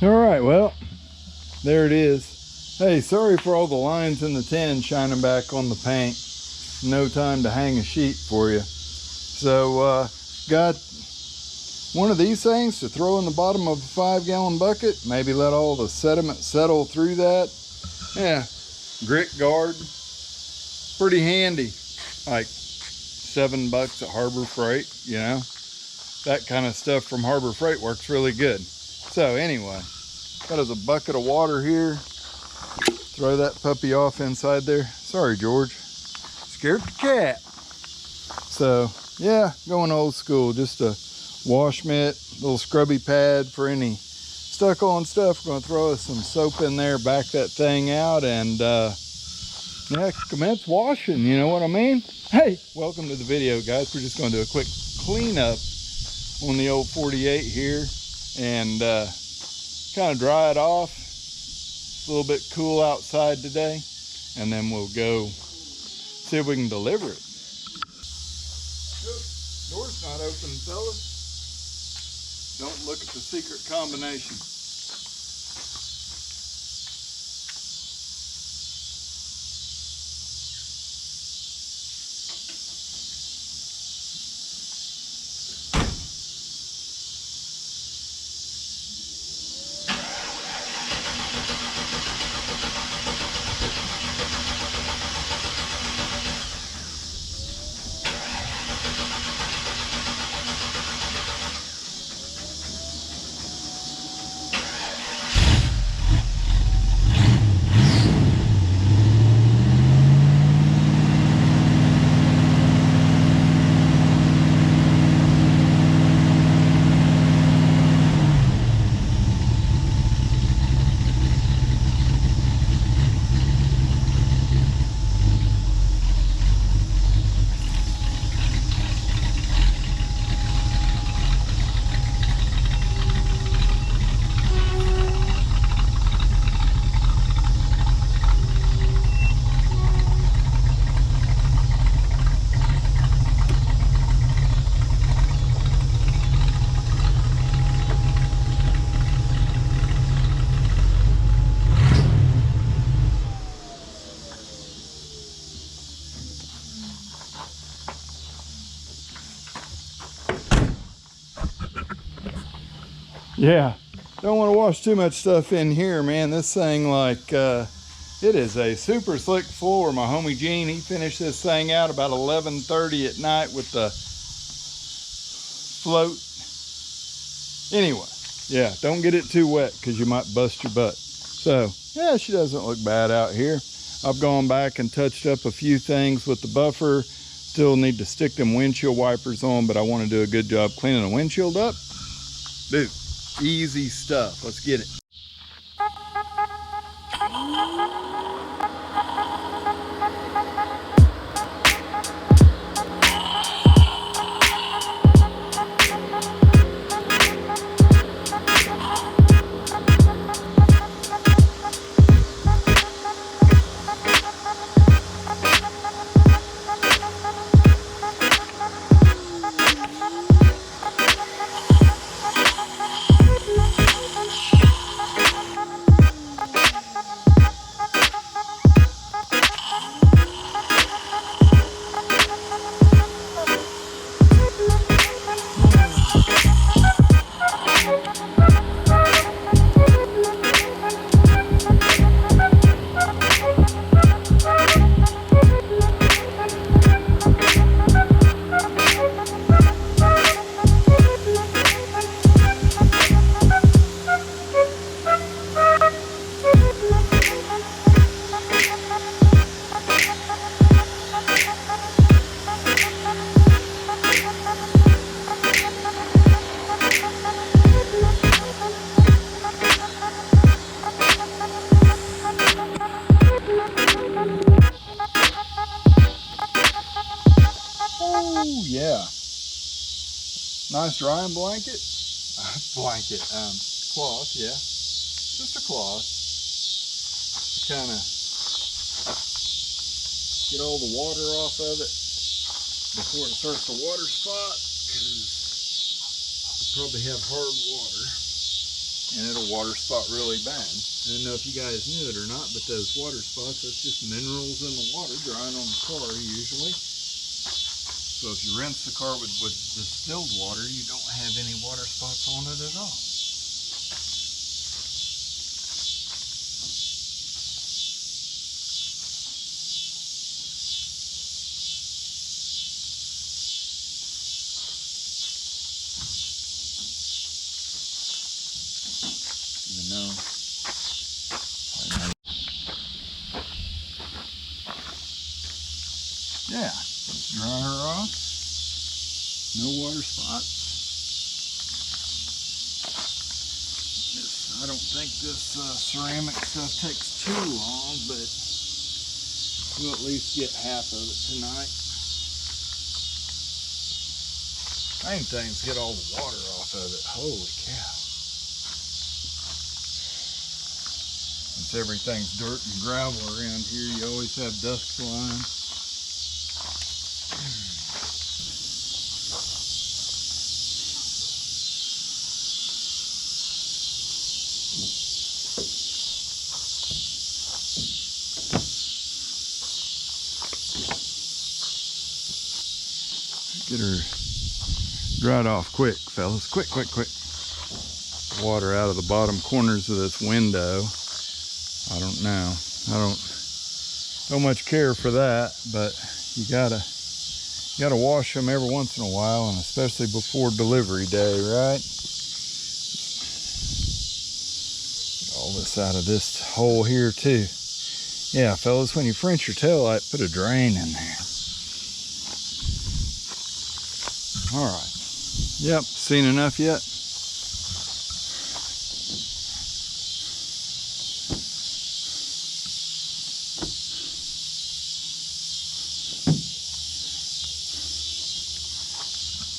All right, well, there it is. Hey, sorry for all the lines in the tin shining back on the paint. No time to hang a sheet for you. So, got one of these things to throw in the bottom of a 5-gallon bucket. Maybe let all the sediment settle through that. Yeah, grit guard. Pretty handy. Like $7 at Harbor Freight, you know. That kind of stuff from Harbor Freight works really good. So anyway, got us a bucket of water here. Throw that puppy off inside there. Sorry, George. Scared the cat. So yeah, going old school. Just a wash mitt, little scrubby pad for any stuck on stuff. We're gonna throw us some soap in there, back that thing out, and yeah, commence washing, you know what I mean? Hey, welcome to the video, guys. We're just gonna do a quick cleanup on the old 48 here and kind of dry it off. It's a little bit cool outside today, and then we'll go see if we can deliver it. Door's not open, fellas. Don't look at the secret combination. Yeah, don't want to wash too much stuff in here, man. This thing, like, it is a super slick floor. My homie Gene, he finished this thing out about 11:30 at night with the float. Anyway, yeah, don't get it too wet because you might bust your butt. So, yeah, she doesn't look bad out here. I've gone back and touched up a few things with the buffer. Still need to stick them windshield wipers on, but I want to do a good job cleaning the windshield up. Dude. Easy stuff. Let's get it. Oh yeah, nice drying blanket. Cloth, yeah, just a cloth. Kind of get all the water off of it before it starts to water spot, because you probably have hard water. and it'll water spot really bad. I don't know if you guys knew it or not, but those water spots, that's just minerals in the water drying on the car usually. So if you rinse the car with distilled water, you don't have any water spots on it at all. Even though yeah, dry her off, no water spots. I don't think this ceramic stuff takes too long, but we'll at least get half of it tonight. Main thing's get all the water off of it. Holy cow. Since everything's dirt and gravel around here, you always have dust flying. Get her dried off quick, fellas. Quick, quick, quick. Water out of the bottom corners of this window. I don't know. I don't much care for that, but you gotta wash them every once in a while, and especially before delivery day, right? Get all this out of this hole here too. Yeah, fellas, when you French your taillight, put a drain in there. All right. Yep, seen enough yet?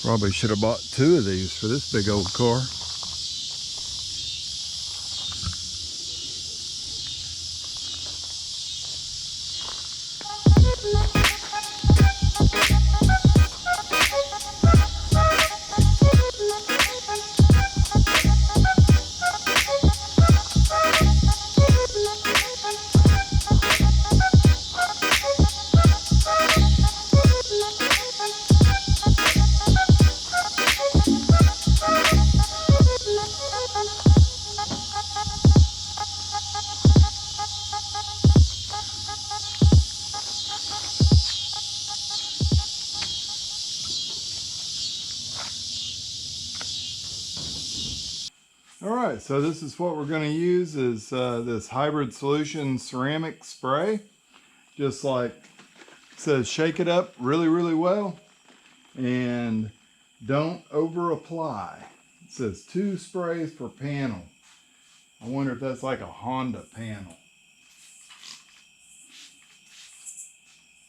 Probably should have bought 2 of these for this big old car. All right, so this is what we're going to use is this Hybrid Solution ceramic spray. Just like it says, shake it up really, really well and don't over apply. It says 2 sprays per panel. I wonder if that's like a Honda panel.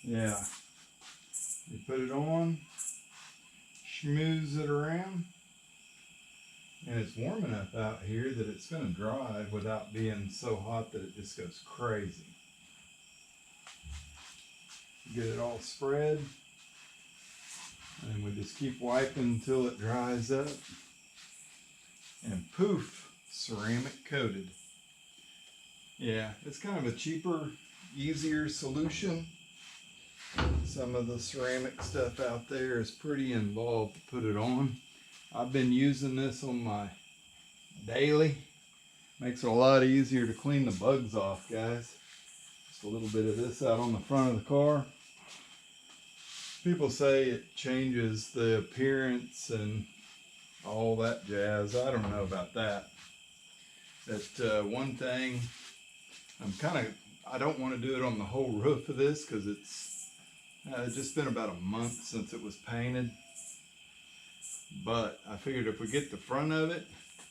Yeah, you put it on, schmooze it around. And it's warm enough out here that it's going to dry without being so hot that it just goes crazy. Get it all spread. And we just keep wiping until it dries up. And poof, ceramic coated. Yeah, it's kind of a cheaper, easier solution. Some of the ceramic stuff out there is pretty involved to put it on. I've been using this on my daily. Makes it a lot easier to clean the bugs off, guys. Just a little bit of this out on the front of the car. People say it changes the appearance and all that jazz. I don't know about that. But one thing, I don't want to do it on the whole roof of this because it's just been about a month since it was painted. But I figured if we get the front of it,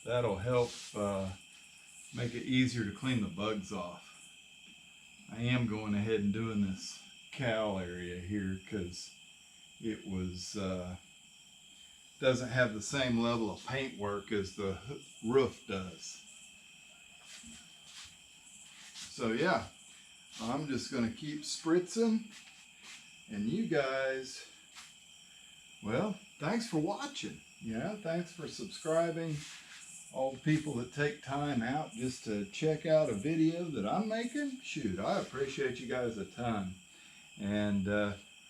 that'll help make it easier to clean the bugs off. I am going ahead and doing this cowl area here because it was doesn't have the same level of paint work as the roof does. So yeah, I'm just going to keep spritzing, and you guys, well, thanks for watching. Yeah, thanks for subscribing, all the people that take time out just to check out a video that I'm making. Shoot, I appreciate you guys a ton. And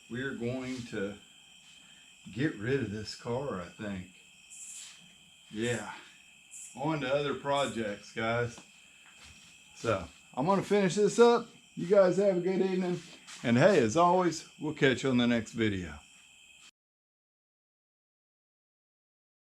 we're going to get rid of this car, I think. Yeah, on to other projects, guys. So I'm gonna finish this up. You guys have a good evening. And hey, as always, we'll catch you on the next video.